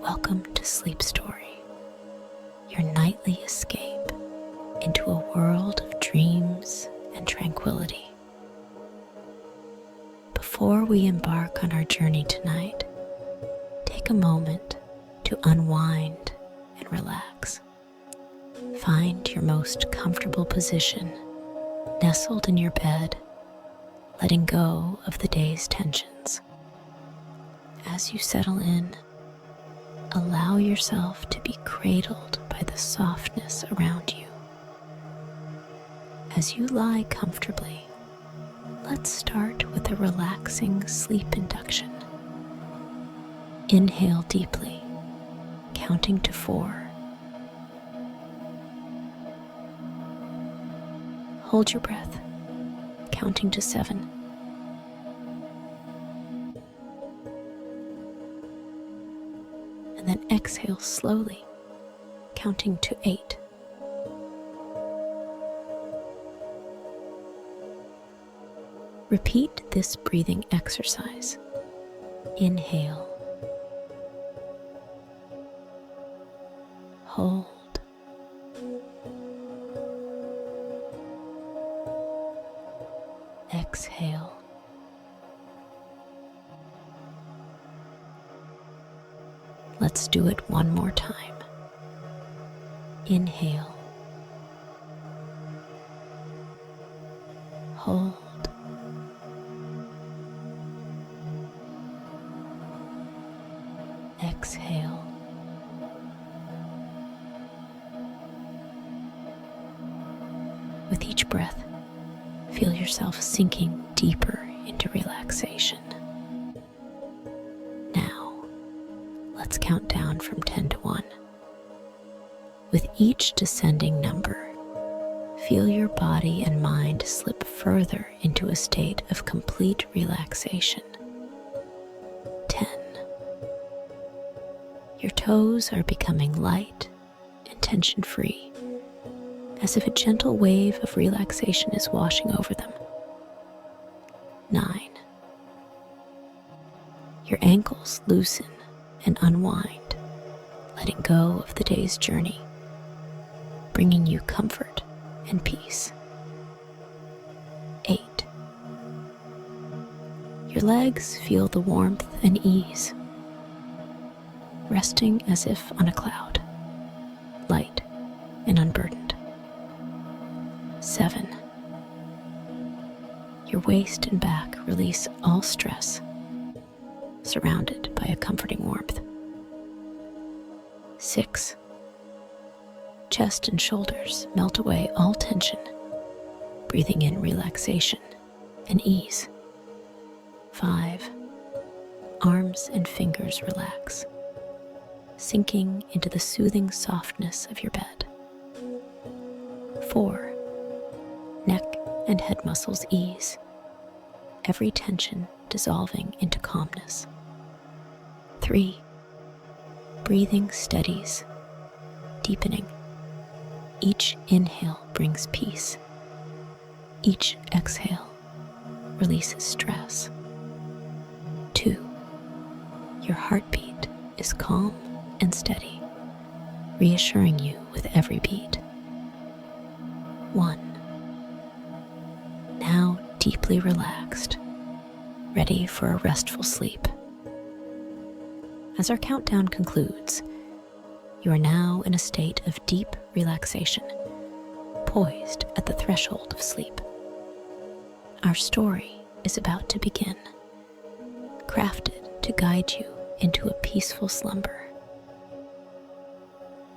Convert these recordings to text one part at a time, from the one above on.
Welcome to Sleep Story, your nightly escape into a world of dreams and tranquility. Before we embark on our journey tonight, take a moment to unwind and relax. Find your most comfortable position, nestled in your bed, letting go of the day's tensions. As you settle in, allow yourself to be cradled by the softness around you. As you lie comfortably, let's start with a relaxing sleep induction. Inhale deeply, counting to 4. Hold your breath, counting to 7. And then exhale slowly, counting to 8. Repeat this breathing exercise. Inhale, hold, exhale. Let's do it one more time. Inhale, hold, exhale. With each breath, feel yourself sinking deeper into relaxation. Let's count down from 10 to 1. With each descending number, feel your body and mind slip further into a state of complete relaxation. 10. Your toes are becoming light and tension-free, as if a gentle wave of relaxation is washing over them. 9. Your ankles loosen and unwind, letting go of the day's journey, bringing you comfort and peace. 8. Your legs feel the warmth and ease, resting as if on a cloud, light and unburdened. 7. Your waist and back release all stress, surrounded by a comforting warmth. 6. Chest and shoulders melt away all tension, breathing in relaxation and ease. 5. Arms and fingers relax, sinking into the soothing softness of your bed. 4. Neck and head muscles ease, every tension dissolving into calmness. 3. Breathing steadies, deepening. Each inhale brings peace. Each exhale releases stress. 2. Your heartbeat is calm and steady, reassuring you with every beat. 1. Now deeply relaxed, ready for a restful sleep. As our countdown concludes, you are now in a state of deep relaxation, poised at the threshold of sleep. Our story is about to begin, crafted to guide you into a peaceful slumber.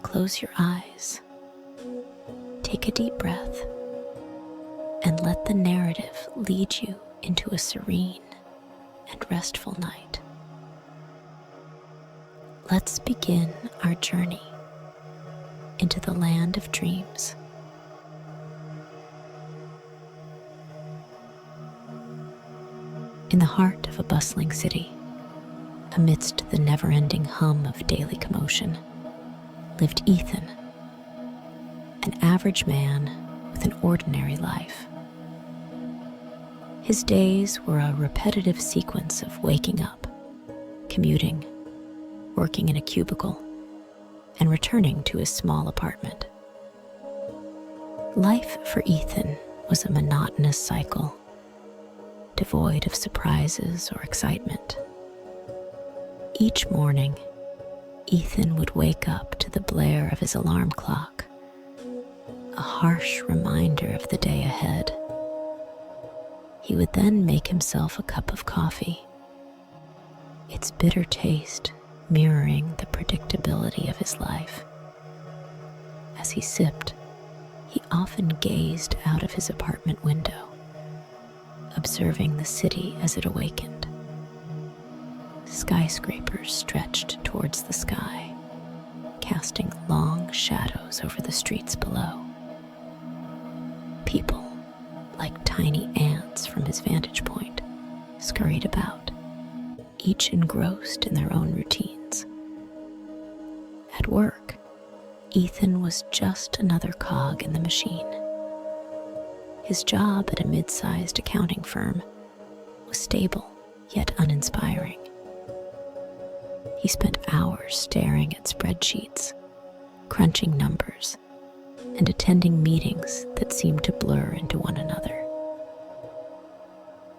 Close your eyes, take a deep breath, and let the narrative lead you into a serene and restful night. Let's begin our journey into the land of dreams. In the heart of a bustling city, amidst the never-ending hum of daily commotion, lived Ethan, an average man with an ordinary life. His days were a repetitive sequence of waking up, commuting, working in a cubicle and returning to his small apartment. Life for Ethan was a monotonous cycle, devoid of surprises or excitement. Each morning, Ethan would wake up to the blare of his alarm clock, a harsh reminder of the day ahead. He would then make himself a cup of coffee, its bitter taste mirroring the predictability of his life. As he sipped, he often gazed out of his apartment window, observing the city as it awakened. Skyscrapers stretched towards the sky, casting long shadows over the streets below. People, like tiny ants from his vantage point, scurried about, each engrossed in their own routines. At work, Ethan was just another cog in the machine. His job at a mid-sized accounting firm was stable yet uninspiring. He spent hours staring at spreadsheets, crunching numbers, and attending meetings that seemed to blur into one another.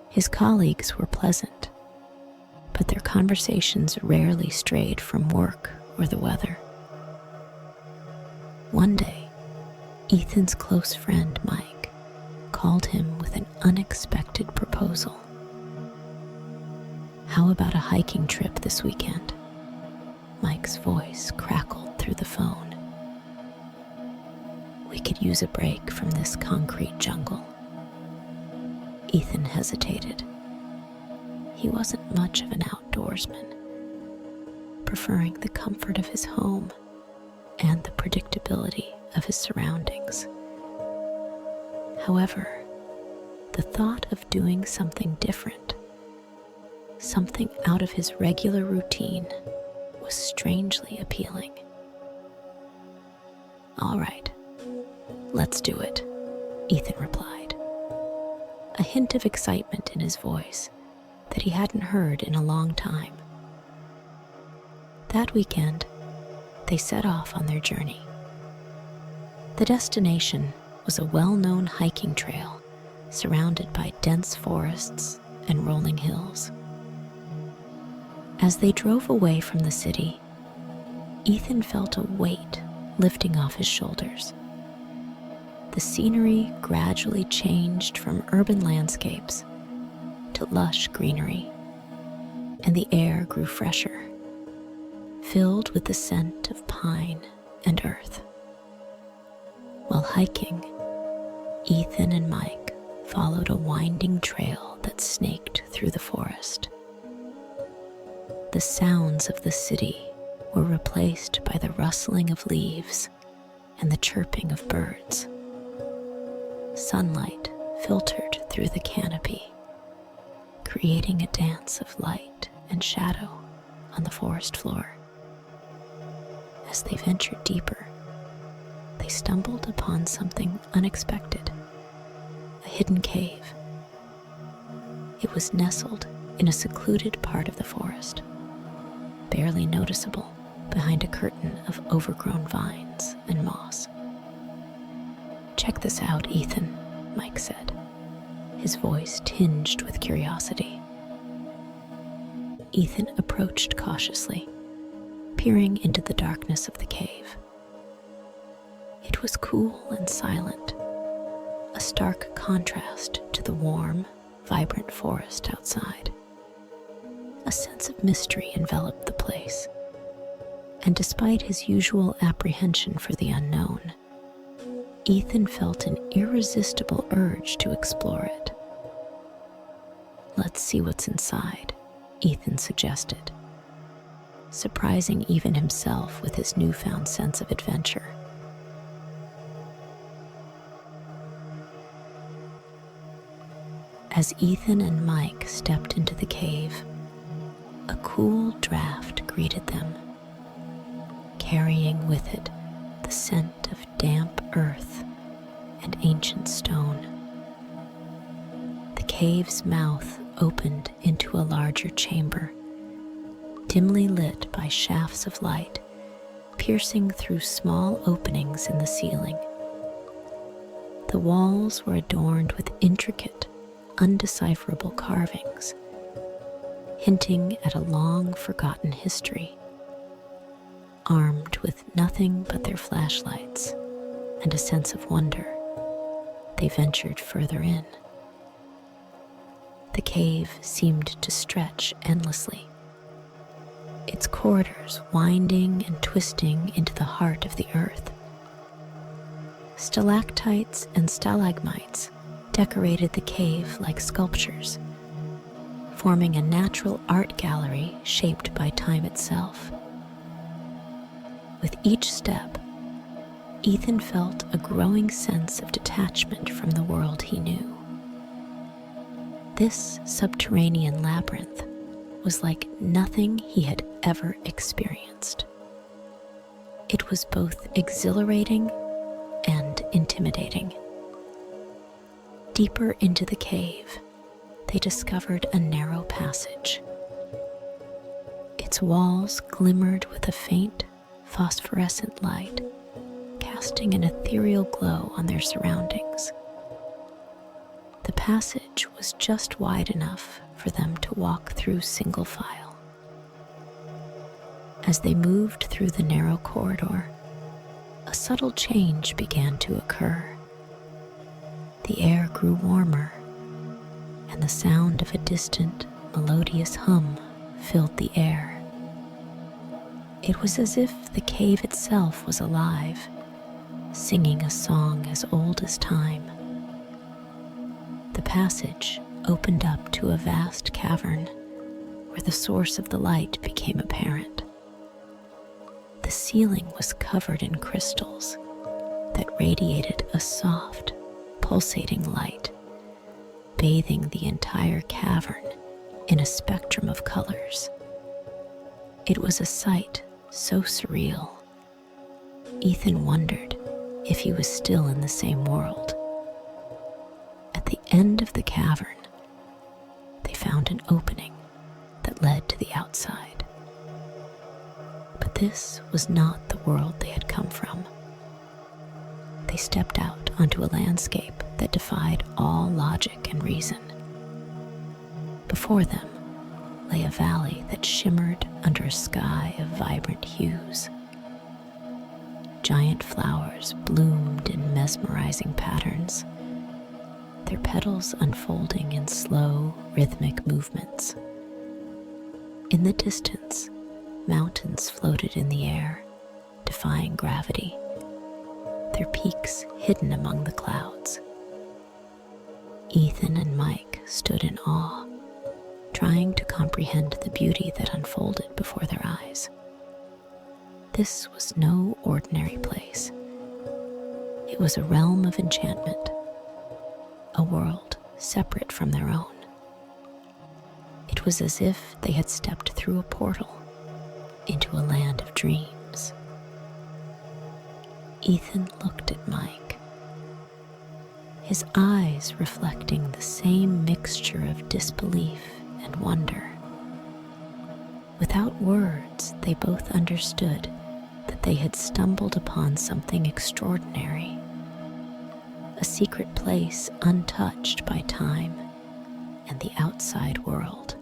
His colleagues were pleasant, but their conversations rarely strayed from work or the weather. One day, Ethan's close friend Mike called him with an unexpected proposal. "How about a hiking trip this weekend?" Mike's voice crackled through the phone. "We could use a break from this concrete jungle." Ethan hesitated. He wasn't much of an outdoorsman, preferring the comfort of his home and the predictability of his surroundings. However, the thought of doing something different, something out of his regular routine, was strangely appealing. "All right, let's do it," Ethan replied, a hint of excitement in his voice that he hadn't heard in a long time. That weekend, they set off on their journey. The destination was a well-known hiking trail surrounded by dense forests and rolling hills. As they drove away from the city, Ethan felt a weight lifting off his shoulders. The scenery gradually changed from urban landscapes to lush greenery, and the air grew fresher, filled with the scent of pine and earth. While hiking, Ethan and Mike followed a winding trail that snaked through the forest. The sounds of the city were replaced by the rustling of leaves and the chirping of birds. Sunlight filtered through the canopy, creating a dance of light and shadow on the forest floor. As they ventured deeper, they stumbled upon something unexpected, a hidden cave. It was nestled in a secluded part of the forest, barely noticeable behind a curtain of overgrown vines and moss. "Check this out, Ethan," Mike said, his voice tinged with curiosity. Ethan approached cautiously, peering into the darkness of the cave. It was cool and silent, a stark contrast to the warm, vibrant forest outside. A sense of mystery enveloped the place, and despite his usual apprehension for the unknown, Ethan felt an irresistible urge to explore it. "Let's see what's inside," Ethan suggested, surprising even himself with his newfound sense of adventure. As Ethan and Mike stepped into the cave, a cool draft greeted them, carrying with it the scent of damp earth and ancient stone. The cave's mouth opened into a larger chamber, dimly lit by shafts of light piercing through small openings in the ceiling. The walls were adorned with intricate, undecipherable carvings, hinting at a long-forgotten history. Armed with nothing but their flashlights and a sense of wonder, they ventured further in. The cave seemed to stretch endlessly, its corridors winding and twisting into the heart of the earth. Stalactites and stalagmites decorated the cave like sculptures, forming a natural art gallery shaped by time itself. With each step, Ethan felt a growing sense of detachment from the world he knew. This subterranean labyrinth was like nothing he had ever experienced. It was both exhilarating and intimidating. Deeper into the cave, they discovered a narrow passage. Its walls glimmered with a faint, phosphorescent light, casting an ethereal glow on their surroundings. The passage was just wide enough for them to walk through single file. As they moved through the narrow corridor, a subtle change began to occur. The air grew warmer, and the sound of a distant, melodious hum filled the air. It was as if the cave itself was alive, singing a song as old as time. The passage opened up to a vast cavern where the source of the light became apparent. The ceiling was covered in crystals that radiated a soft, pulsating light, bathing the entire cavern in a spectrum of colors. It was a sight so surreal, Ethan wondered if he was still in the same world. At the end of the cavern, they found an opening that led to the outside. But this was not the world they had come from. They stepped out onto a landscape that defied all logic and reason. Before them lay a valley that shimmered under a sky of vibrant hues. Giant flowers bloomed in mesmerizing patterns, their petals unfolding in slow, rhythmic movements. In the distance, mountains floated in the air, defying gravity, their peaks hidden among the clouds. Ethan and Mike stood in awe, trying to comprehend the beauty that unfolded before their eyes. This was no ordinary place. It was a realm of enchantment, a world separate from their own. It was as if they had stepped through a portal into a land of dreams. Ethan looked at Mike, his eyes reflecting the same mixture of disbelief and wonder. Without words, they both understood that they had stumbled upon something extraordinary, a secret place untouched by time and the outside world.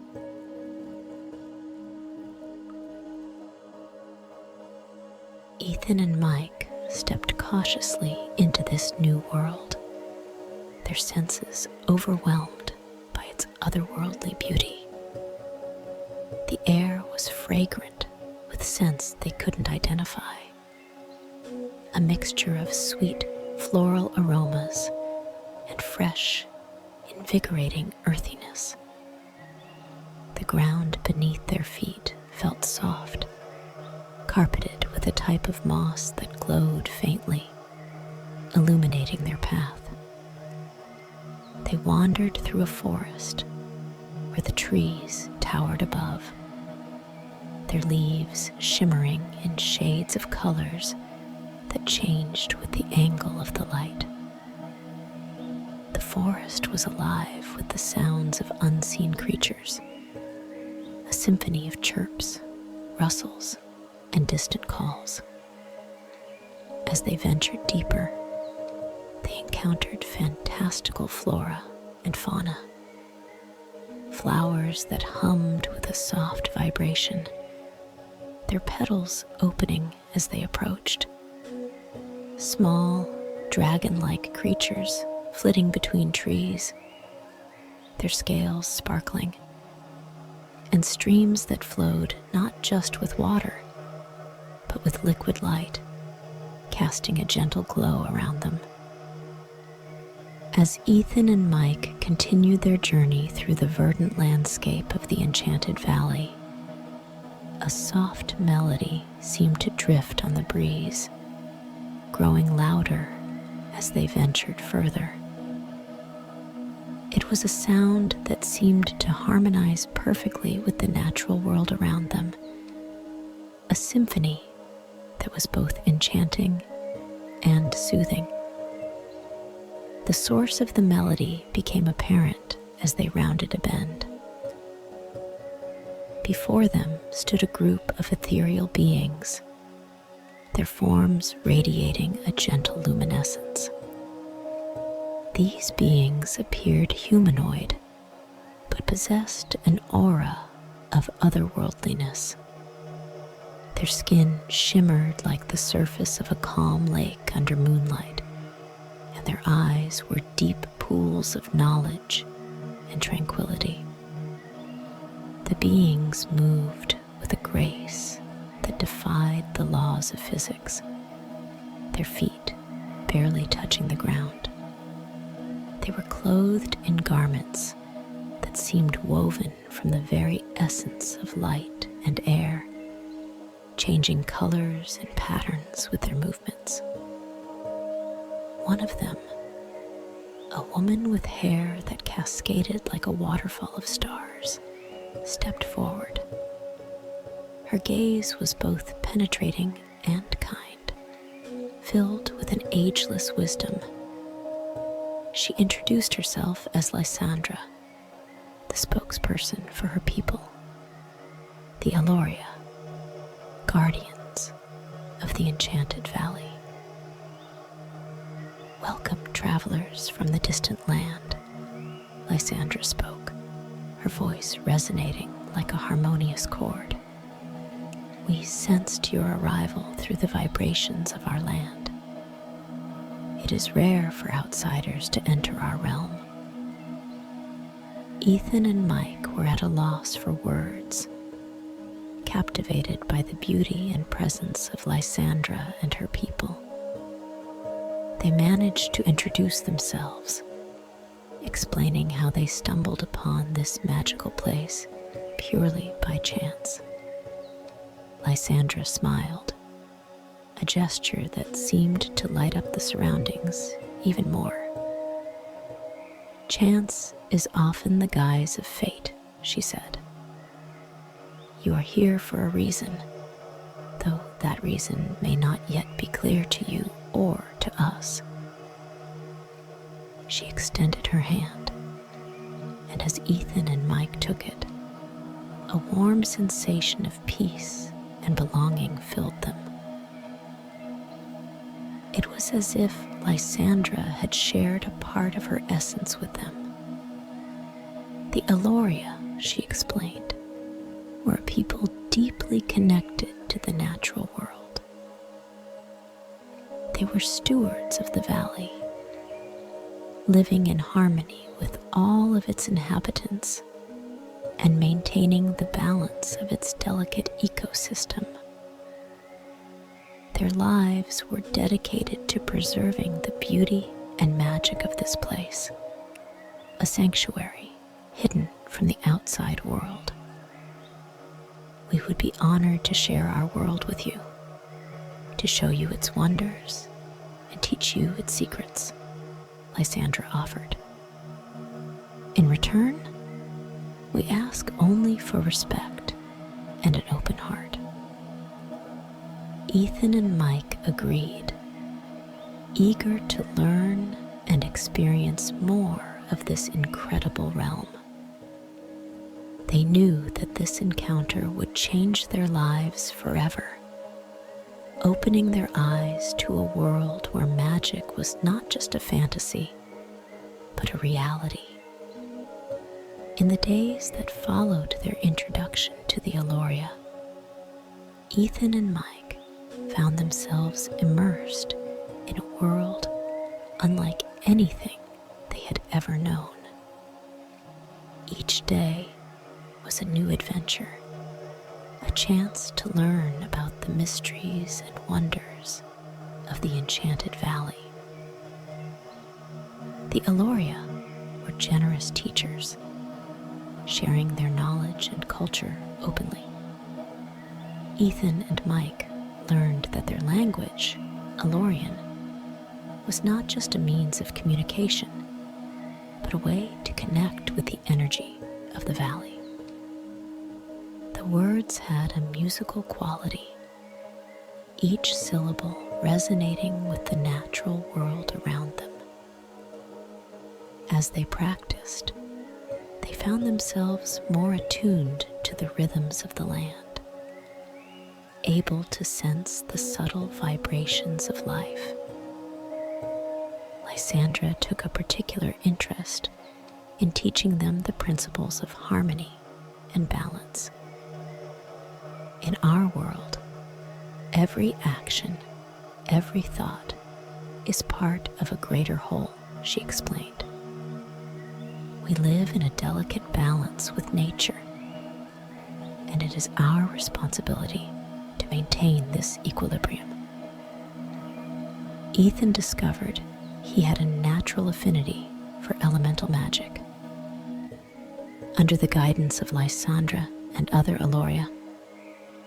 Ethan and Mike stepped cautiously into this new world, their senses overwhelmed by its otherworldly beauty. The air was fragrant with scents they couldn't identify, a mixture of sweet floral aromas and fresh, invigorating earthiness. The ground beneath their feet felt soft, carpeted with a type of moss that glowed faintly, illuminating their path. They wandered through a forest where the trees towered above, their leaves shimmering in shades of colors that changed with the angle of the light. The forest was alive with the sounds of unseen creatures, a symphony of chirps, rustles and distant calls. As they ventured deeper, they encountered fantastical flora and fauna. Flowers that hummed with a soft vibration, their petals opening as they approached. Small, dragon-like creatures flitting between trees, their scales sparkling, and streams that flowed not just with water, but with liquid light, casting a gentle glow around them. As Ethan and Mike continued their journey through the verdant landscape of the Enchanted Valley, a soft melody seemed to drift on the breeze, growing louder as they ventured further. It was a sound that seemed to harmonize perfectly with the natural world around them, a symphony that was both enchanting and soothing. The source of the melody became apparent as they rounded a bend. Before them stood a group of ethereal beings, their forms radiating a gentle luminescence. These beings appeared humanoid, but possessed an aura of otherworldliness. Their skin shimmered like the surface of a calm lake under moonlight, and their eyes were deep pools of knowledge and tranquility. The beings moved with a grace that defied the laws of physics, their feet barely touching the ground. They were clothed in garments that seemed woven from the very essence of light and air, changing colors and patterns with their movements. One of them, a woman with hair that cascaded like a waterfall of stars, stepped forward. Her gaze was both penetrating and kind, filled with an ageless wisdom. She introduced herself as Lysandra, the spokesperson for her people, the Aloria, guardians of the Enchanted Valley. "Welcome, travelers from the distant land," Lysandra spoke, her voice resonating like a harmonious chord. "We sensed your arrival through the vibrations of our land. It is rare for outsiders to enter our realm." Ethan and Mike were at a loss for words, captivated by the beauty and presence of Lysandra and her people. They managed to introduce themselves, explaining how they stumbled upon this magical place purely by chance. Lysandra smiled, a gesture that seemed to light up the surroundings even more. "Chance is often the guise of fate," she said. "You are here for a reason, though that reason may not yet be clear to you or to us." She extended her hand, and as Ethan and Mike took it, a warm sensation of peace and belonging filled them. It was as if Lysandra had shared a part of her essence with them. The Aloria, she explained, were a people deeply connected to the natural world. They were stewards of the valley, living in harmony with all of its inhabitants and maintaining the balance of its delicate ecosystem. Their lives were dedicated to preserving the beauty and magic of this place, a sanctuary hidden from the outside world. "We would be honored to share our world with you, to show you its wonders and teach you its secrets," Lysandra offered. "In return, we ask only for respect and an open heart." Ethan and Mike agreed, eager to learn and experience more of this incredible realm. They knew that this encounter would change their lives forever, opening their eyes to a world where magic was not just a fantasy, but a reality. In the days that followed their introduction to the Aloria, Ethan and Mike found themselves immersed in a world unlike anything they had ever known. Each day was a new adventure, a chance to learn about the mysteries and wonders of the Enchanted Valley. The Aloria were generous teachers, sharing their knowledge and culture openly. Ethan and Mike learned that their language, Alorian, was not just a means of communication, but a way to connect with the energy of the valley. The words had a musical quality, each syllable resonating with the natural world around them. As they practiced, they found themselves more attuned to the rhythms of the land, able to sense the subtle vibrations of life. Lysandra took a particular interest in teaching them the principles of harmony and balance. In our world, every action, every thought is part of a greater whole, she explained. We live in a delicate balance with nature, and it is our responsibility to maintain this equilibrium. Ethan discovered he had a natural affinity for elemental magic. Under the guidance of Lysandra and other Aloria,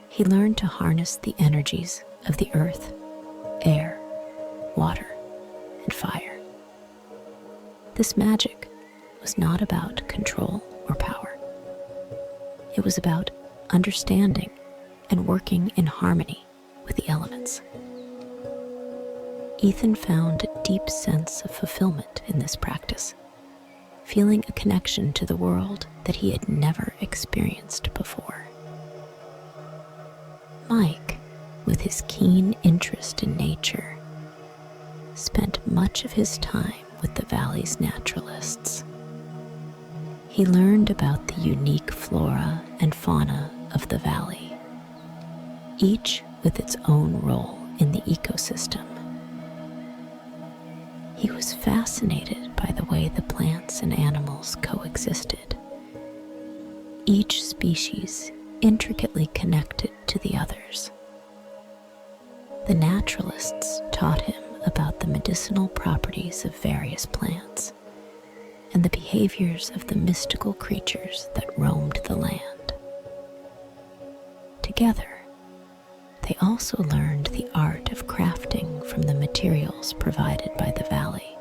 he learned to harness the energies of the earth, air, water, and fire. This magic was not about control or power. It was about understanding and working in harmony with the elements. Ethan found a deep sense of fulfillment in this practice, feeling a connection to the world that he had never experienced before. Mike, with his keen interest in nature, spent much of his time with the valley's naturalists. He learned about the unique flora and fauna of the valley, each with its own role in the ecosystem. He was fascinated by the way the plants and animals coexisted, each species intricately connected to the others. The naturalists taught him about the medicinal properties of various plants and the behaviors of the mystical creatures that roamed the land. Together, they also learned the art of crafting from the materials provided by the valley.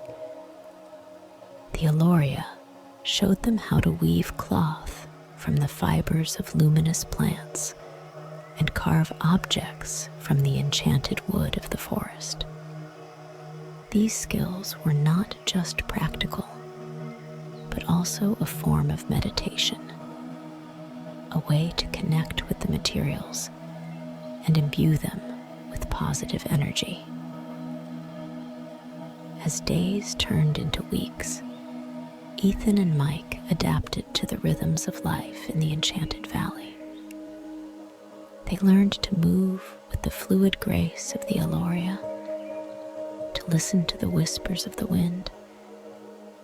The Aloria showed them how to weave cloth from the fibers of luminous plants and carve objects from the enchanted wood of the forest. These skills were not just practical, but also a form of meditation, a way to connect with the materials and imbue them with positive energy. As days turned into weeks, Ethan and Mike adapted to the rhythms of life in the Enchanted Valley. They learned to move with the fluid grace of the Aloria, to listen to the whispers of the wind,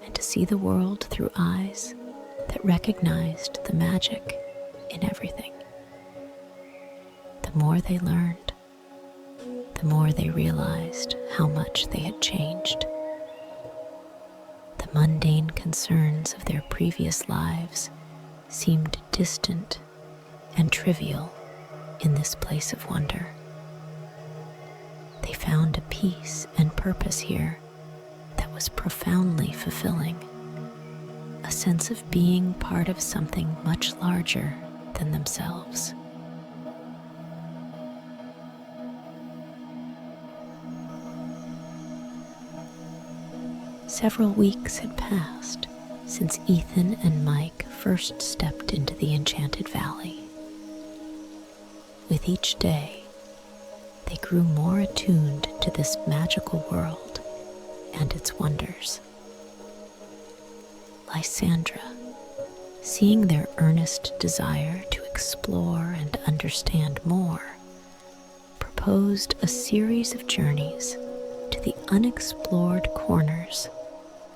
and to see the world through eyes that recognized the magic in everything. The more they learned, the more they realized how much they had changed. The mundane concerns of their previous lives seemed distant and trivial in this place of wonder. They found a peace and purpose here that was profoundly fulfilling, a sense of being part of something much larger than themselves. Several weeks had passed, since Ethan and Mike first stepped into the Enchanted Valley. With each day, they grew more attuned to this magical world and its wonders. Lysandra, seeing their earnest desire to explore and understand more, proposed a series of journeys to the unexplored corners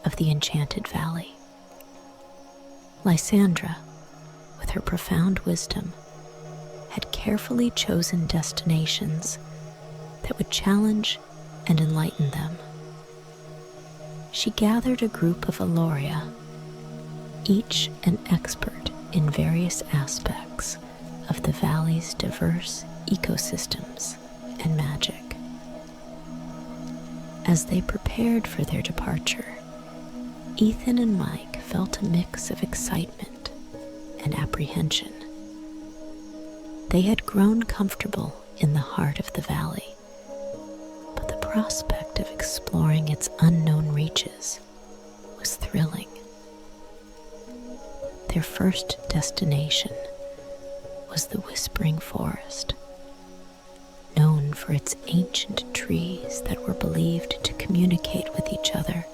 of the Enchanted Valley. Lysandra, with her profound wisdom, had carefully chosen destinations that would challenge and enlighten them. She gathered a group of Aloria, each an expert in various aspects of the valley's diverse ecosystems and magic. As they prepared for their departure, Ethan and Mike felt a mix of excitement and apprehension. They had grown comfortable in the heart of the valley, but the prospect of exploring its unknown reaches was thrilling. Their first destination was the Whispering Forest, known for its ancient trees that were believed to communicate with each other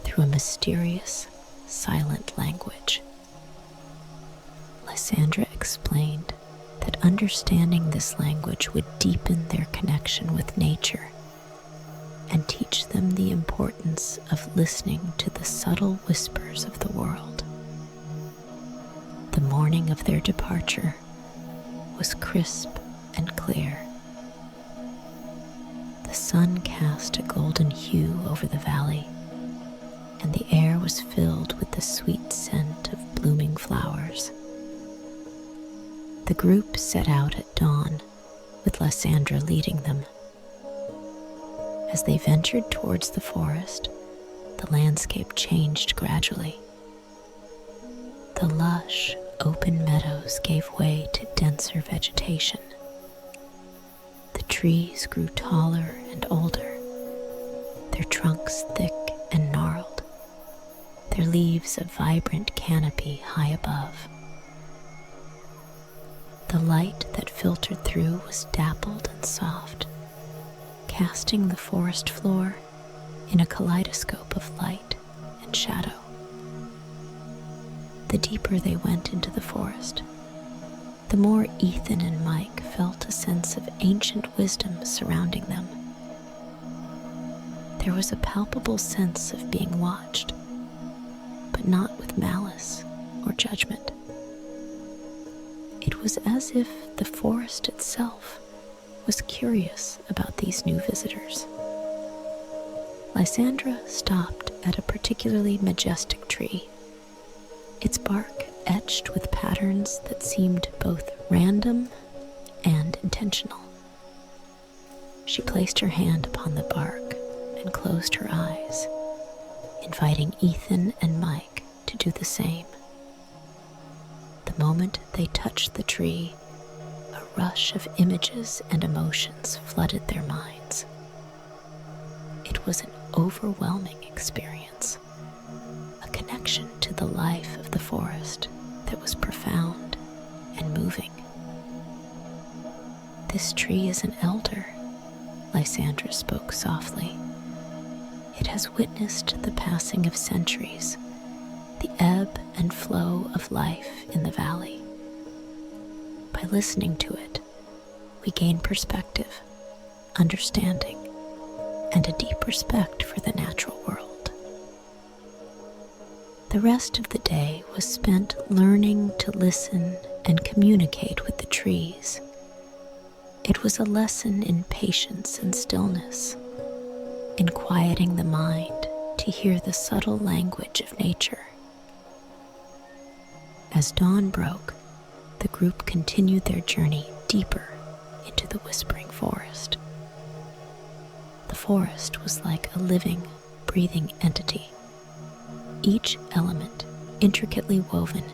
through a mysterious, silent language. Lysandra explained that understanding this language would deepen their connection with nature and teach them the importance of listening to the subtle whispers of the world. The morning of their departure was crisp and clear. The sun cast a golden hue over the valley, and the air was filled with the sweet scent of blooming flowers. The group set out at dawn, with Lysandra leading them. As they ventured towards the forest, the landscape changed gradually. The lush, open meadows gave way to denser vegetation. The trees grew taller and older, their trunks thick and gnarled, their leaves a vibrant canopy high above. The light that filtered through was dappled and soft, casting the forest floor in a kaleidoscope of light and shadow. The deeper they went into the forest, the more Ethan and Mike felt a sense of ancient wisdom surrounding them. There was a palpable sense of being watched, but not with malice or judgment. It was as if the forest itself was curious about these new visitors. Lysandra stopped at a particularly majestic tree, its bark etched with patterns that seemed both random and intentional. She placed her hand upon the bark and closed her eyes, inviting Ethan and Mike to do the same. The moment they touched the tree, a rush of images and emotions flooded their minds. It was an overwhelming experience, a connection to the life of the forest that was profound and moving. "This tree is an elder," Lysandra spoke softly. "It has witnessed the passing of centuries, the ebb and flow of life in the valley. By listening to it, we gain perspective, understanding, and a deep respect for the natural world." The rest of the day was spent learning to listen and communicate with the trees. It was a lesson in patience and stillness, in quieting the mind to hear the subtle language of nature. As dawn broke, the group continued their journey deeper into the Whispering Forest. The forest was like a living, breathing entity, each element intricately woven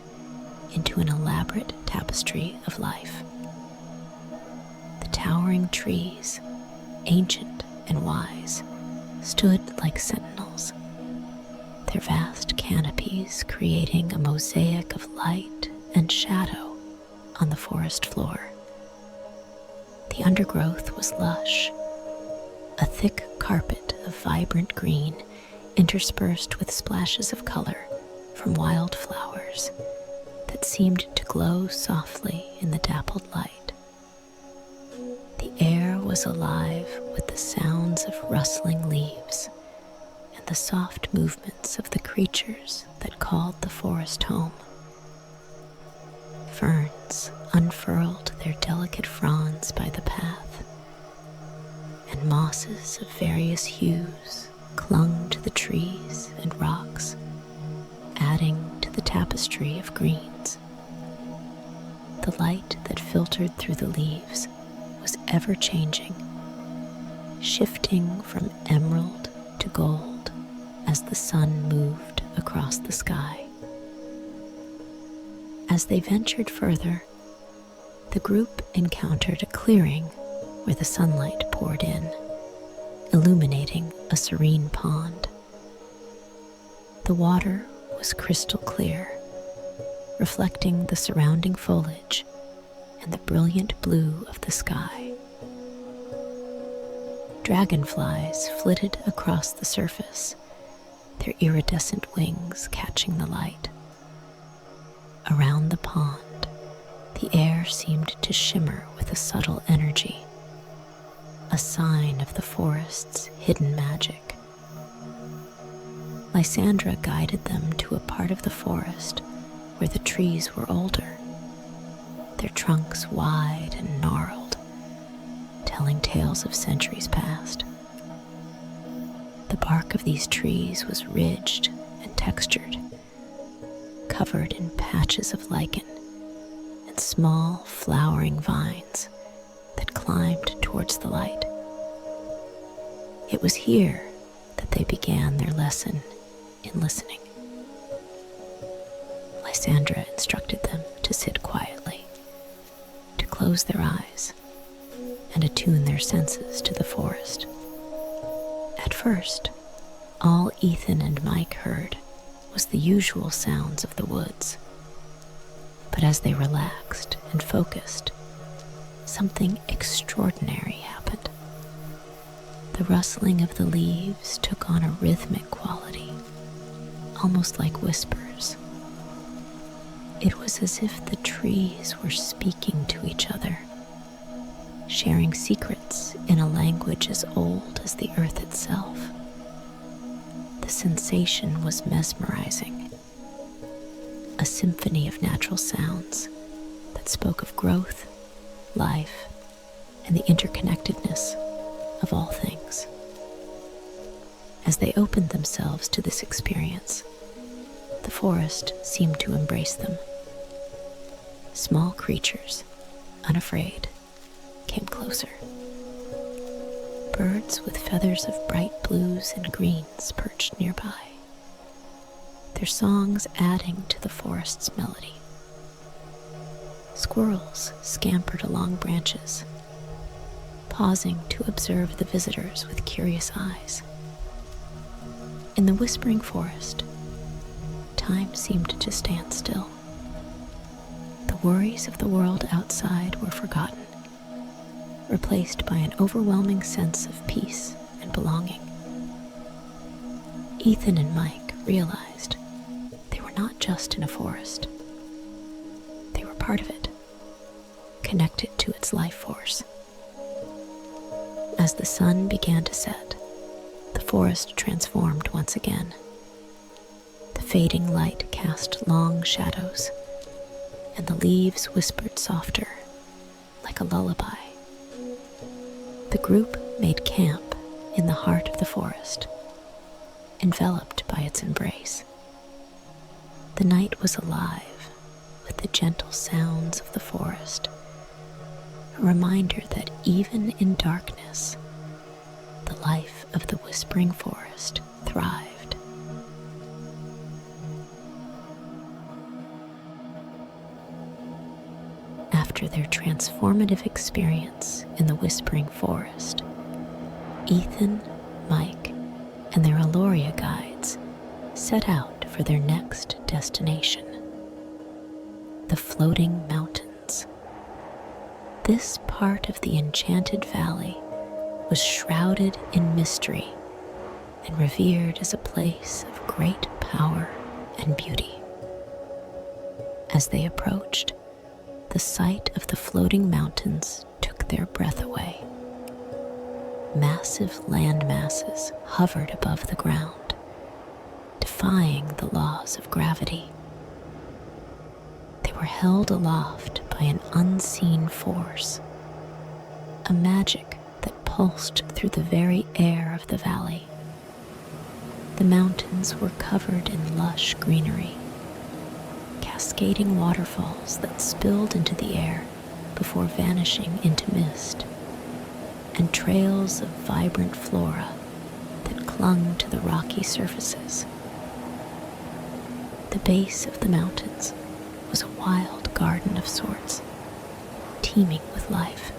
into an elaborate tapestry of life. The towering trees, ancient and wise, stood like sentinels, their vast canopies creating a mosaic of light and shadow on the forest floor. The undergrowth was lush, a thick carpet of vibrant green interspersed with splashes of color from wildflowers that seemed to glow softly in the dappled light. The air was alive with the sounds of rustling leaves and the soft movements of the creatures that called the forest home. Ferns unfurled their delicate fronds by the path, and mosses of various hues clung to the trees and rocks, adding to the tapestry of greens. The light that filtered through the leaves was ever-changing, shifting from emerald to gold as the sun moved across the sky. As they ventured further, the group encountered a clearing where the sunlight poured in, illuminating a serene pond. The water was crystal clear, reflecting the surrounding foliage and the brilliant blue of the sky. Dragonflies flitted across the surface, their iridescent wings catching the light. Around the pond, the air seemed to shimmer with a subtle energy, a sign of the forest's hidden magic. Lysandra guided them to a part of the forest where the trees were older, their trunks wide and gnarled, telling tales of centuries past. The bark of these trees was ridged and textured, covered in patches of lichen and small flowering vines that climbed towards the light. It was here that they began their lesson in listening. Lysandra instructed them to sit quietly, to close their eyes, and attune their senses to the forest. At first, all Ethan and Mike heard was the usual sounds of the woods. But as they relaxed and focused, something extraordinary happened. The rustling of the leaves took on a rhythmic quality, almost like whispers. It was as if the trees were speaking to each other, sharing secrets in a language as old as the earth itself. The sensation was mesmerizing, a symphony of natural sounds that spoke of growth, life, and the interconnectedness of all things. As they opened themselves to this experience, the forest seemed to embrace them. Small creatures, unafraid, came closer. Birds with feathers of bright blues and greens perched nearby, their songs adding to the forest's melody. Squirrels scampered along branches, pausing to observe the visitors with curious eyes. In the whispering forest, time seemed to stand still. The worries of the world outside were forgotten, replaced by an overwhelming sense of peace and belonging. Ethan and Mike realized they were not just in a forest. They were part of it, connected to its life force. As the sun began to set, the forest transformed once again. The fading light cast long shadows, and the leaves whispered softer, like a lullaby. The group made camp in the heart of the forest, enveloped by its embrace. The night was alive with the gentle sounds of the forest, a reminder that even in darkness, the life of the whispering forest thrived. After their transformative experience in the whispering forest, Ethan, Mike, and their Aloria guides set out for their next destination, the floating mountains. This part of the Enchanted Valley was shrouded in mystery and revered as a place of great power and beauty. As they approached, the sight of the floating mountains took their breath away. Massive land masses hovered above the ground, defying the laws of gravity. They were held aloft by an unseen force, a magic that pulsed through the very air of the valley. The mountains were covered in lush greenery, cascading waterfalls that spilled into the air before vanishing into mist, and trails of vibrant flora that clung to the rocky surfaces. The base of the mountains was a wild garden of sorts, teeming with life.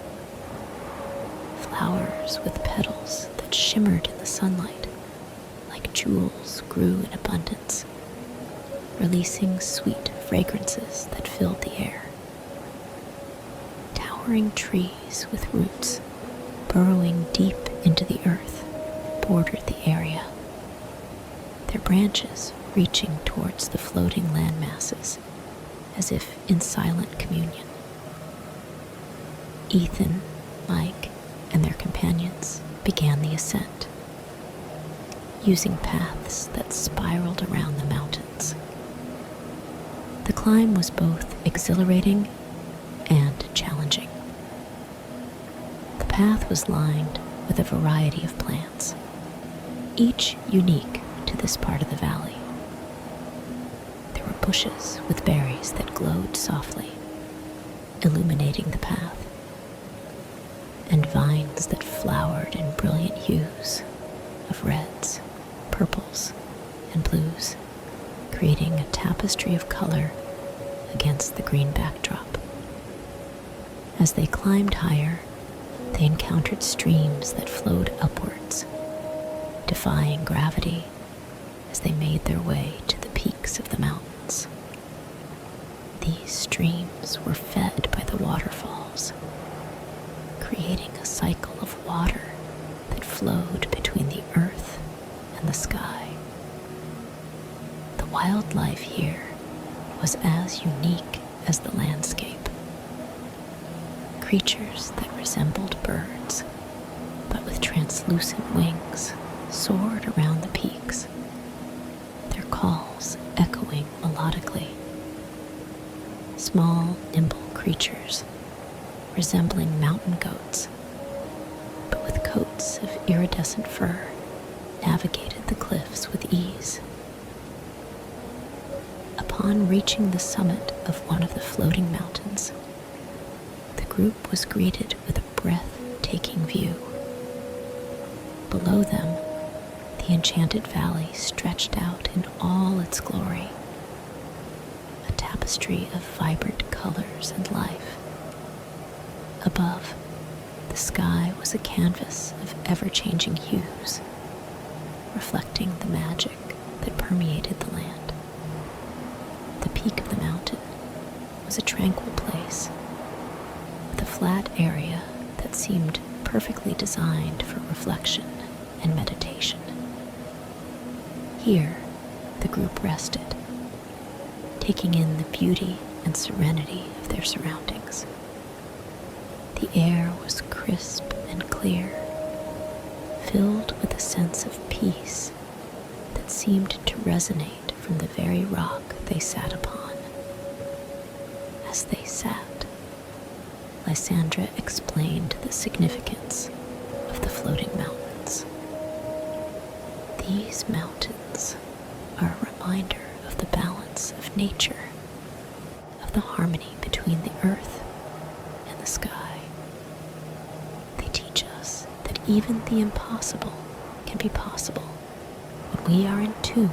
Flowers with petals that shimmered in the sunlight like jewels grew in abundance, releasing sweet fragrances that filled the air. Towering trees with roots burrowing deep into the earth bordered the area, their branches reaching towards the floating land masses as if in silent communion. Ethan, Mike, and their companions began the ascent, using paths that spiraled around the mountains. The climb was both exhilarating and challenging. The path was lined with a variety of plants, each unique to this part of the valley. There were bushes with berries that glowed softly, illuminating the path, and vines that flowered in brilliant hues of reds, purples, and blues, creating a tapestry of color against the green backdrop. As they climbed higher, they encountered streams that flowed upwards, defying gravity as they made their way to the peaks of the mountains. These streams were fed by the waterfalls, creating a cycle of water that flowed between the earth and the sky. The wildlife here was as unique as the landscape. Creatures that resembled birds, but with translucent wings, soared around the peaks, their calls echoing melodically. Small, nimble creatures resembling mountain goats, but with coats of iridescent fur, navigated the cliffs with ease. Upon reaching the summit of one of the floating mountains, the group was greeted with a breathtaking view. Below them, the Enchanted Valley stretched out in all its glory, a tapestry of vibrant colors and life. Above, the sky was a canvas of ever-changing hues, reflecting the magic that permeated the land. The peak of the mountain was a tranquil place, with a flat area that seemed perfectly designed for reflection and meditation. Here, the group rested, taking in the beauty and serenity of their surroundings. The air was crisp and clear, filled with a sense of peace that seemed to resonate from the very rock they sat upon. As they sat, Lysandra explained the significance of the floating mountains. These mountains are a reminder of the balance of nature, of the harmony between the earth and the sky. They teach us that even the impossible can be possible when we are in tune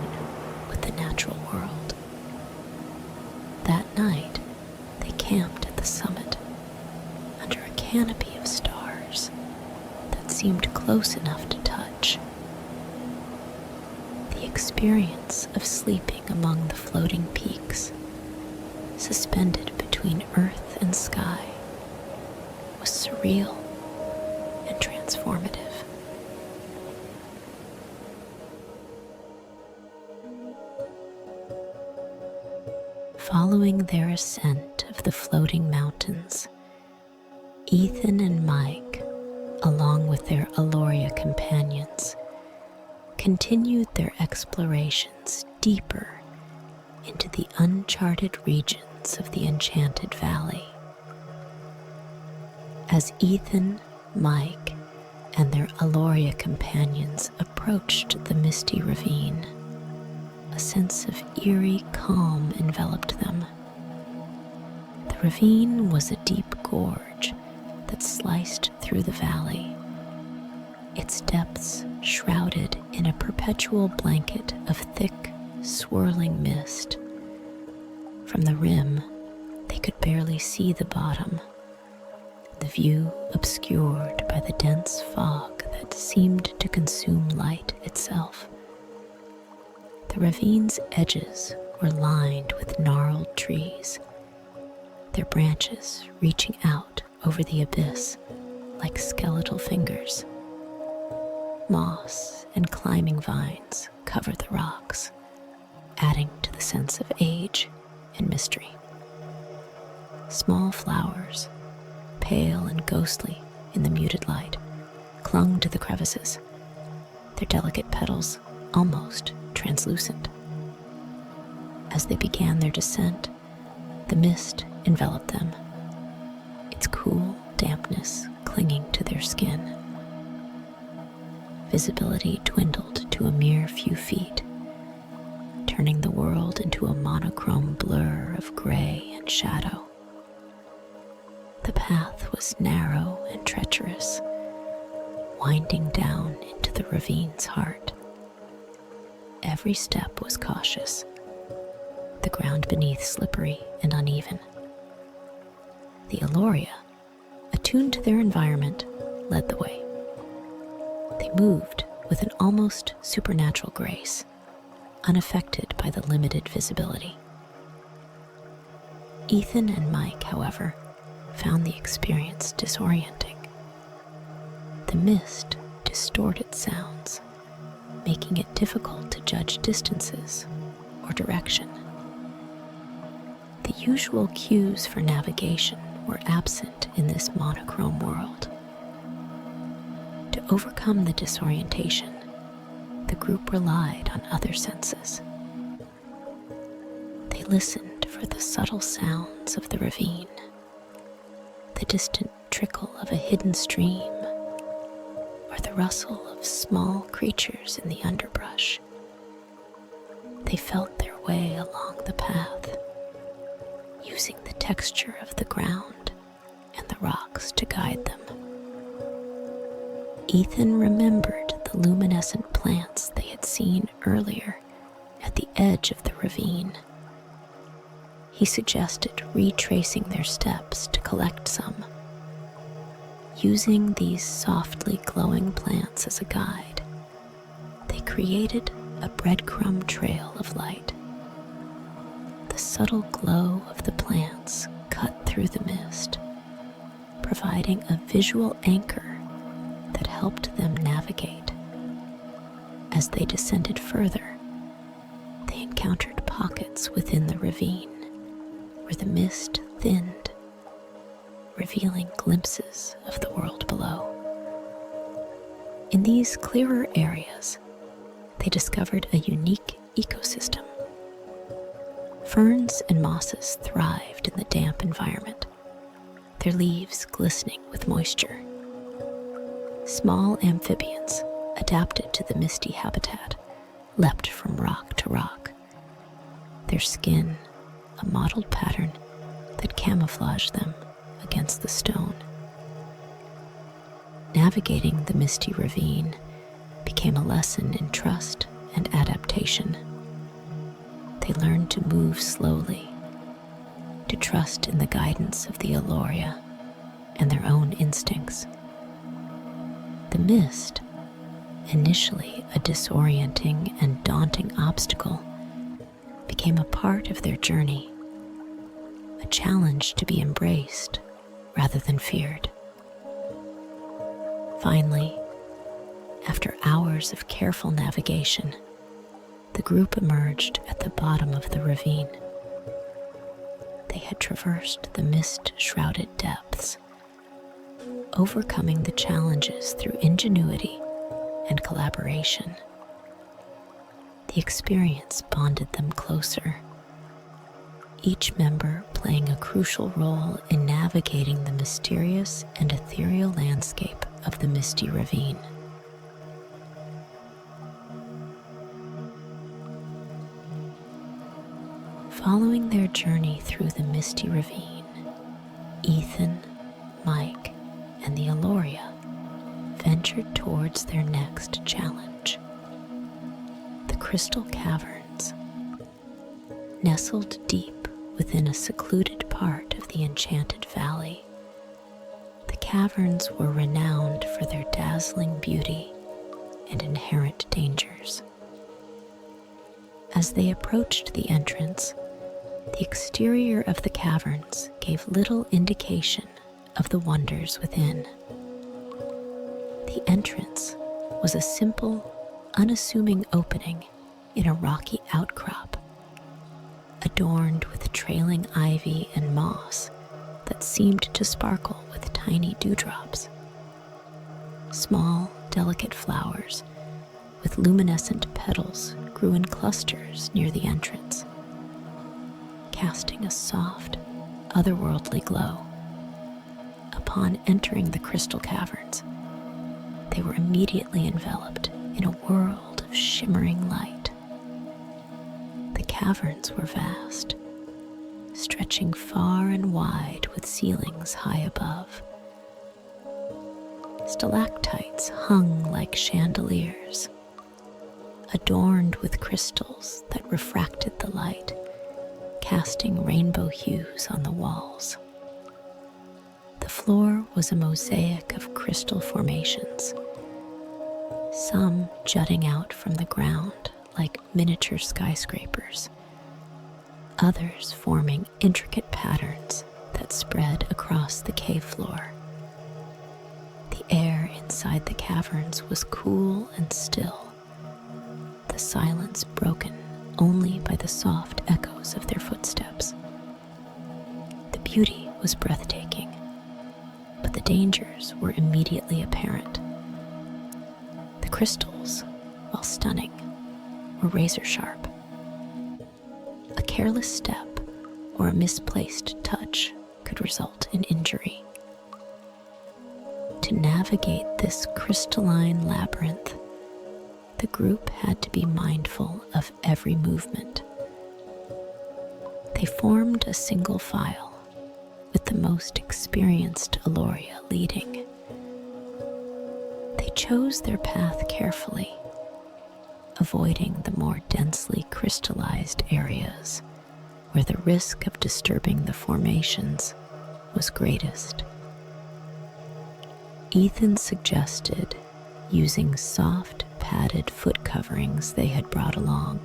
with the natural world. That night, they camped at the summit under a canopy of stars that seemed close enough to touch. The experience of sleeping among the floating peaks, suspended between earth and sky, was surreal and transformative. Following their ascent of the floating mountains, Ethan and Mike, along with their Aloria companions, continued their explorations deeper into the uncharted regions of the Enchanted Valley. As Ethan, Mike, and their Aloria companions approached the misty ravine, a sense of eerie calm enveloped them. The ravine was a deep gorge that sliced through the valley, its depths shrouded in a perpetual blanket of thick, swirling mist. From the rim, they could barely see the bottom, the view obscured by the dense fog that seemed to consume light itself. The ravine's edges were lined with gnarled trees, their branches reaching out over the abyss like skeletal fingers. Moss and climbing vines covered the rocks, adding to the sense of age and mystery. Small flowers, pale and ghostly in the muted light, clung to the crevices, their delicate petals almost translucent. As they began their descent, the mist enveloped them, its cool dampness clinging to their skin. Visibility dwindled to a mere few feet, turning the world into a monochrome blur of gray and shadow. The path was narrow and treacherous, winding down into the ravine's heart. Every step was cautious, the ground beneath slippery and uneven. The Aloria, attuned to their environment, led the way. They moved with an almost supernatural grace, unaffected by the limited visibility. Ethan and Mike, however, found the experience disorienting. The mist distorted sounds, making it difficult to judge distances or direction. The usual cues for navigation were absent in this monochrome world. To overcome the disorientation, the group relied on other senses. They listened for the subtle sounds of the ravine, the distant trickle of a hidden stream, or the rustle of small creatures in the underbrush. They felt their way along the path, using the texture of the ground and the rocks to guide them. Ethan remembered the luminescent plants they had seen earlier at the edge of the ravine. He suggested retracing their steps to collect some. Using these softly glowing plants as a guide, they created a breadcrumb trail of light. The subtle glow of the plants cut through the mist, providing a visual anchor that helped them navigate. As they descended further, they encountered pockets within the ravine where the mist thinned, revealing glimpses of the world below. In these clearer areas, they discovered a unique ecosystem. Ferns and mosses thrived in the damp environment, their leaves glistening with moisture. Small amphibians, adapted to the misty habitat, leapt from rock to rock, their skin a mottled pattern that camouflaged them against the stone. Navigating the misty ravine became a lesson in trust and adaptation. They learned to move slowly, to trust in the guidance of the Aloria and their own instincts. The mist, initially a disorienting and daunting obstacle, became a part of their journey, a challenge to be embraced rather than feared. Finally, after hours of careful navigation, the group emerged at the bottom of the ravine. They had traversed the mist-shrouded depths, overcoming the challenges through ingenuity and collaboration. The experience bonded them closer, each member playing a crucial role in navigating the mysterious and ethereal landscape of the misty ravine. Following their journey through the misty ravine, Ethan, Mike, and the Aloria ventured towards their next challenge, the Crystal Caverns. Nestled deep within a secluded part of the Enchanted Valley, the caverns were renowned for their dazzling beauty and inherent dangers. As they approached the entrance, the exterior of the caverns gave little indication of the wonders within. The entrance was a simple, unassuming opening in a rocky outcrop, adorned with trailing ivy and moss that seemed to sparkle with tiny dewdrops. Small, delicate flowers with luminescent petals grew in clusters near the entrance, casting a soft, otherworldly glow. Upon entering the crystal caverns, they were immediately enveloped in a world of shimmering light. The caverns were vast, stretching far and wide with ceilings high above. Stalactites hung like chandeliers, adorned with crystals that refracted the light, casting rainbow hues on the walls. The floor was a mosaic of crystal formations, some jutting out from the ground like miniature skyscrapers, others forming intricate patterns that spread across the cave floor. The air inside the caverns was cool and still, the silence broken only by the soft echoes of their footsteps. The beauty was breathtaking, but the dangers were immediately apparent. The crystals, while stunning, were razor sharp. A careless step or a misplaced touch could result in injury. To navigate this crystalline labyrinth, the group had to be mindful of every movement. They formed a single file, with the most experienced Aloria leading. They chose their path carefully, avoiding the more densely crystallized areas where the risk of disturbing the formations was greatest. Ethan suggested using soft, padded foot coverings they had brought along,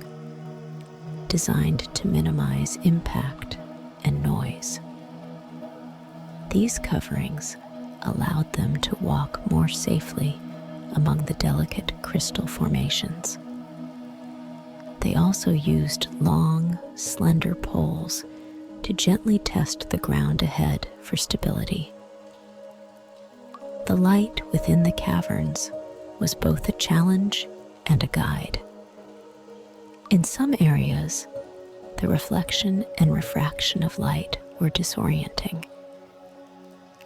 designed to minimize impact and noise. These coverings allowed them to walk more safely among the delicate crystal formations. They also used long, slender poles to gently test the ground ahead for stability. The light within the caverns was both a challenge and a guide. In some areas, the reflection and refraction of light were disorienting,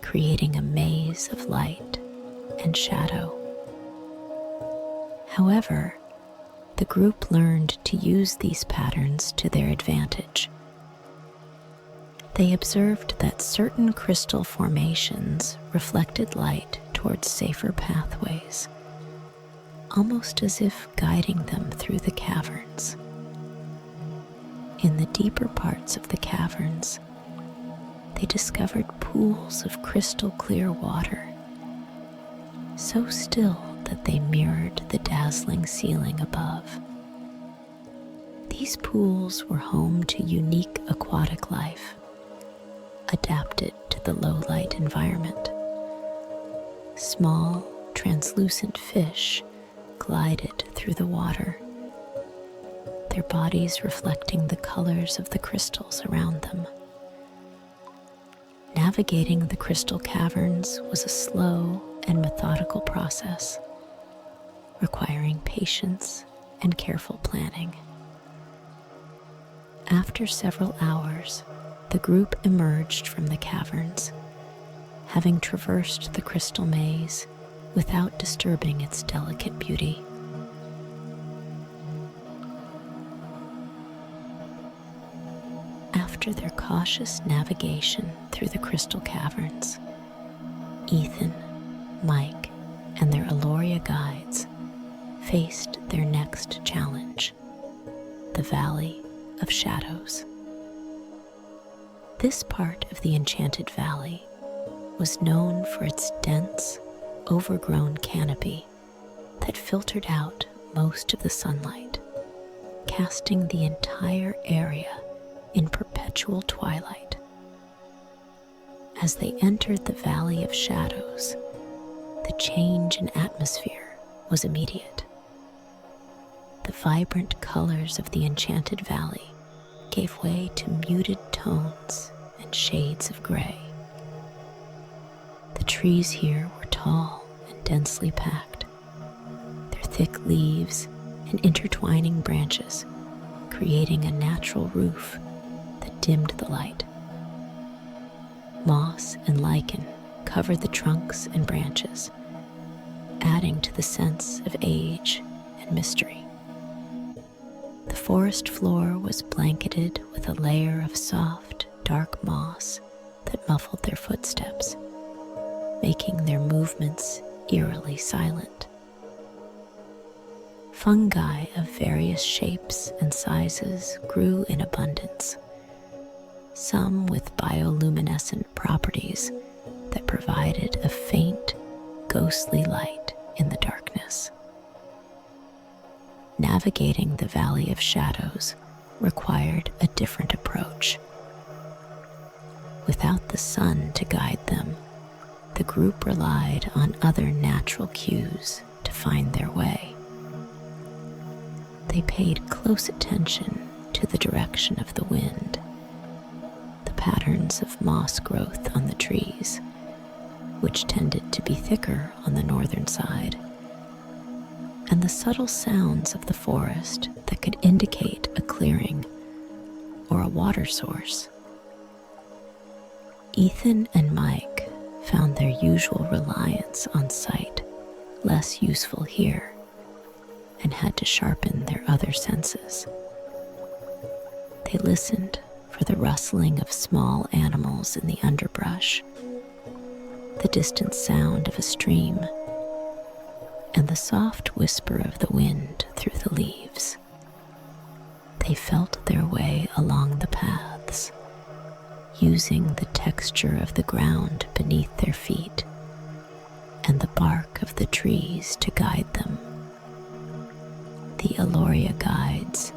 creating a maze of light and shadow. However, the group learned to use these patterns to their advantage. They observed that certain crystal formations reflected light towards safer pathways, almost as if guiding them through the caverns. In the deeper parts of the caverns, they discovered pools of crystal clear water, so still that they mirrored the dazzling ceiling above. These pools were home to unique aquatic life, adapted to the low-light environment. Small, translucent fish glided through the water, their bodies reflecting the colors of the crystals around them. Navigating the crystal caverns was a slow and methodical process, requiring patience and careful planning. After several hours, the group emerged from the caverns, having traversed the crystal maze without disturbing its delicate beauty. After their cautious navigation through the crystal caverns, Ethan, Mike, and their Aloria guides faced their next challenge, the Valley of Shadows. This part of the Enchanted Valley was known for its dense, overgrown canopy that filtered out most of the sunlight, casting the entire area in perpetual twilight. As they entered the Valley of Shadows, the change in atmosphere was immediate. The vibrant colors of the Enchanted Valley gave way to muted tones and shades of gray. The trees here were tall and densely packed, their thick leaves and intertwining branches creating a natural roof that dimmed the light. Moss and lichen covered the trunks and branches, adding to the sense of age and mystery. The forest floor was blanketed with a layer of soft, dark moss that muffled their footsteps, making their movements eerily silent. Fungi of various shapes and sizes grew in abundance, some with bioluminescent properties that provided a faint, ghostly light in the darkness. Navigating the Valley of Shadows required a different approach. Without the sun to guide them, the group relied on other natural cues to find their way. They paid close attention to the direction of the wind, the patterns of moss growth on the trees, which tended to be thicker on the northern side, and the subtle sounds of the forest that could indicate a clearing or a water source. Ethan and Mike found their usual reliance on sight less useful here and had to sharpen their other senses. They listened for the rustling of small animals in the underbrush, the distant sound of a stream, and the soft whisper of the wind through the leaves. They felt their way along the paths, using the texture of the ground beneath their feet and the bark of the trees to guide them. The Aloria guides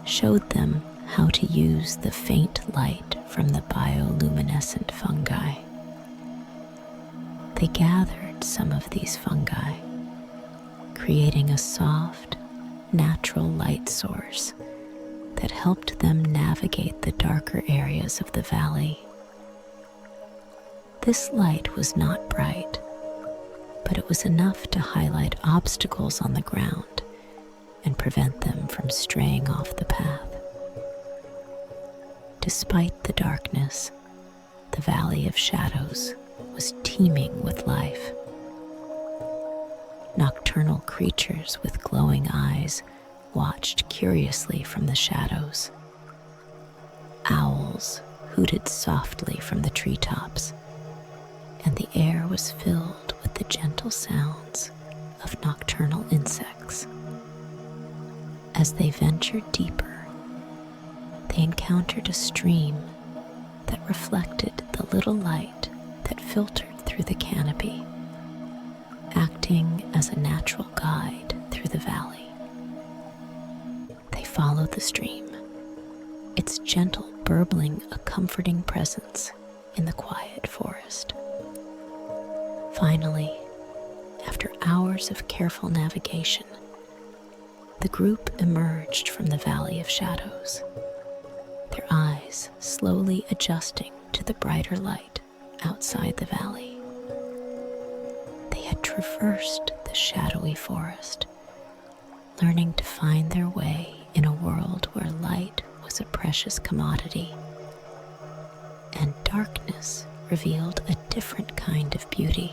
showed them how to use the faint light from the bioluminescent fungi. They gathered some of these fungi, creating a soft, natural light source that helped them navigate the darker areas of the valley. This light was not bright, but it was enough to highlight obstacles on the ground and prevent them from straying off the path. Despite the darkness, the Valley of Shadows was teeming with life. Nocturnal creatures with glowing eyes watched curiously from the shadows. Owls hooted softly from the treetops, and the air was filled with the gentle sounds of nocturnal insects. As they ventured deeper, they encountered a stream that reflected the little light that filtered through the canopy, acting acting as a natural guide through the valley. They followed the stream, its gentle burbling a comforting presence in the quiet forest. Finally, after hours of careful navigation, the group emerged from the Valley of Shadows, their eyes slowly adjusting to the brighter light outside the valley. They had traversed the shadowy forest, learning to find their way in a world where light was a precious commodity, and darkness revealed a different kind of beauty.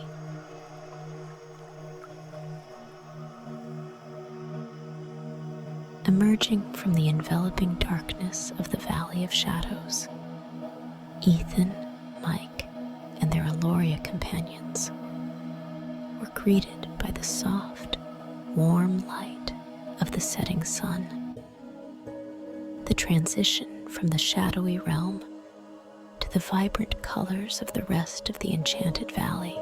Emerging from the enveloping darkness of the Valley of Shadows, Ethan, Mike, and their Aloria companions were greeted by the soft, warm light of the setting sun. The transition from the shadowy realm to the vibrant colors of the rest of the Enchanted Valley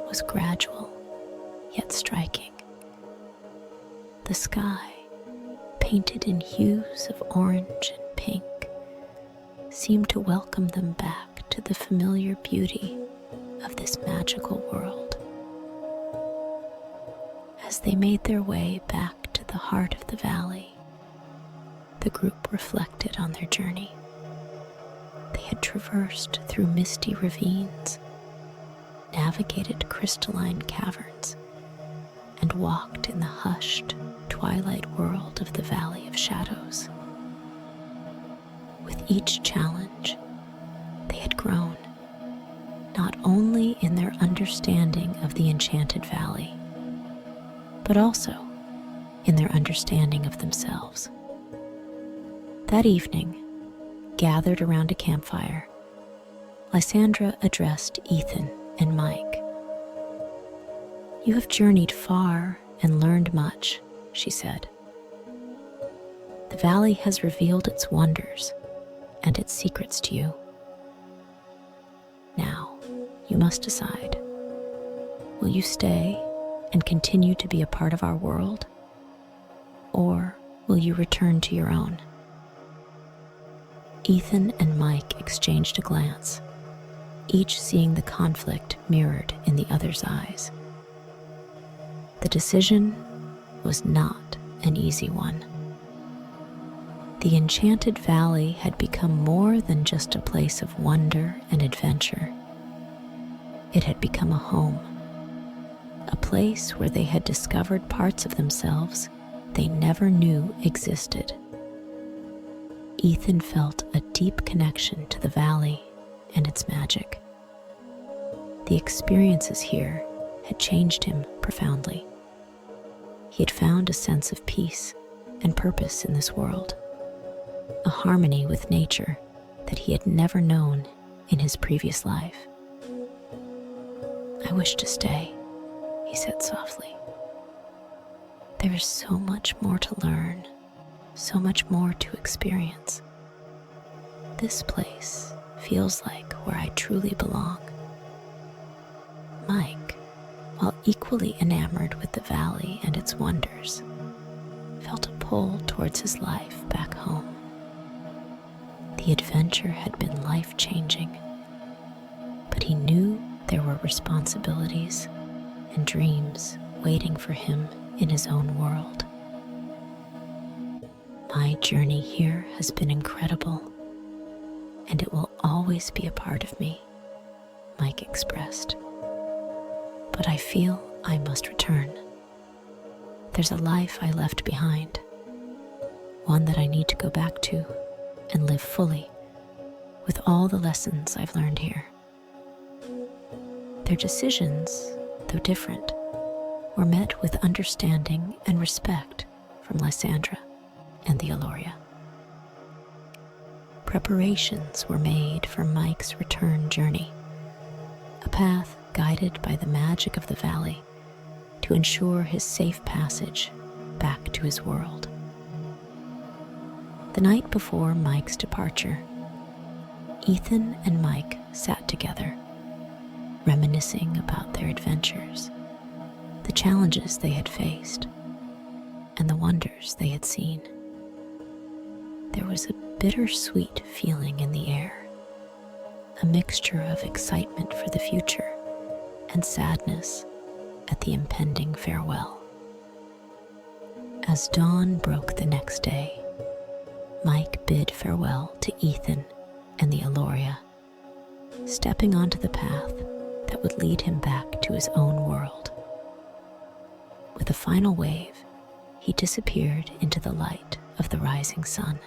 was gradual, yet striking. The sky, painted in hues of orange and pink, seemed to welcome them back to the familiar beauty of this magical world. As they made their way back to the heart of the valley, the group reflected on their journey. They had traversed through misty ravines, navigated crystalline caverns, and walked in the hushed, twilight world of the Valley of Shadows. With each challenge, they had grown, not only in their understanding of the Enchanted Valley, but also in their understanding of themselves. That evening, gathered around a campfire, Lysandra addressed Ethan and Mike. "You have journeyed far and learned much," she said. "The valley has revealed its wonders and its secrets to you. Now, you must decide. Will you stay and continue to be a part of our world? Or will you return to your own?" Ethan and Mike exchanged a glance, each seeing the conflict mirrored in the other's eyes. The decision was not an easy one. The Enchanted Valley had become more than just a place of wonder and adventure. It had become a home, a place where they had discovered parts of themselves they never knew existed. Ethan felt a deep connection to the valley and its magic. The experiences here had changed him profoundly. He had found a sense of peace and purpose in this world, a harmony with nature that he had never known in his previous life. "I wish to stay," he said softly. "There is so much more to learn, so much more to experience. This place feels like where I truly belong." Mike, while equally enamored with the valley and its wonders, felt a pull towards his life back home. The adventure had been life-changing, but he knew there were responsibilities and dreams waiting for him in his own world. "My journey here has been incredible, and it will always be a part of me," Mike expressed. "But I feel I must return. There's a life I left behind, one that I need to go back to and live fully with all the lessons I've learned here." Their decisions, though different, were met with understanding and respect from Lysandra and the Aloria. Preparations were made for Mike's return journey, a path guided by the magic of the valley to ensure his safe passage back to his world. The night before Mike's departure, Ethan and Mike sat together, reminiscing about their adventures challenges they had faced, and the wonders they had seen. There was a bittersweet feeling in the air, a mixture of excitement for the future and sadness at the impending farewell. As dawn broke the next day, Mike bid farewell to Ethan and the Aloria, stepping onto the path that would lead him back to his own world. With a final wave, he disappeared into the light of the rising sun.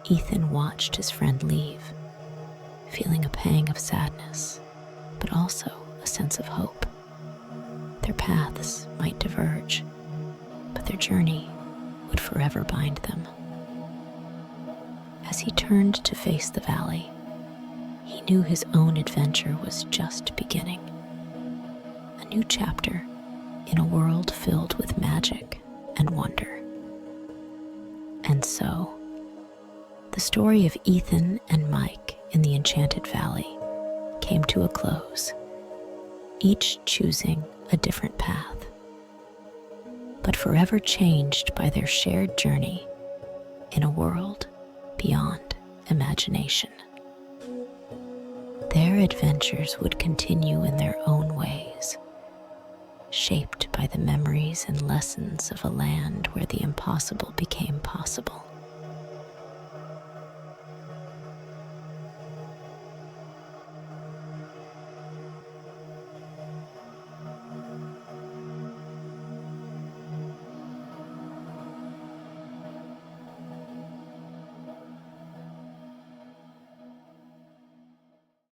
Ethan watched his friend leave, feeling a pang of sadness, but also a sense of hope. Their paths might diverge, but their journey would forever bind them. As he turned to face the valley, he knew his own adventure was just beginning. A new chapter in a world filled with magic and wonder. And so, the story of Ethan and Mike in the Enchanted Valley came to a close, each choosing a different path, but forever changed by their shared journey in a world beyond imagination. Their adventures would continue in their own ways, shaped by the memories and lessons of a land where the impossible became possible.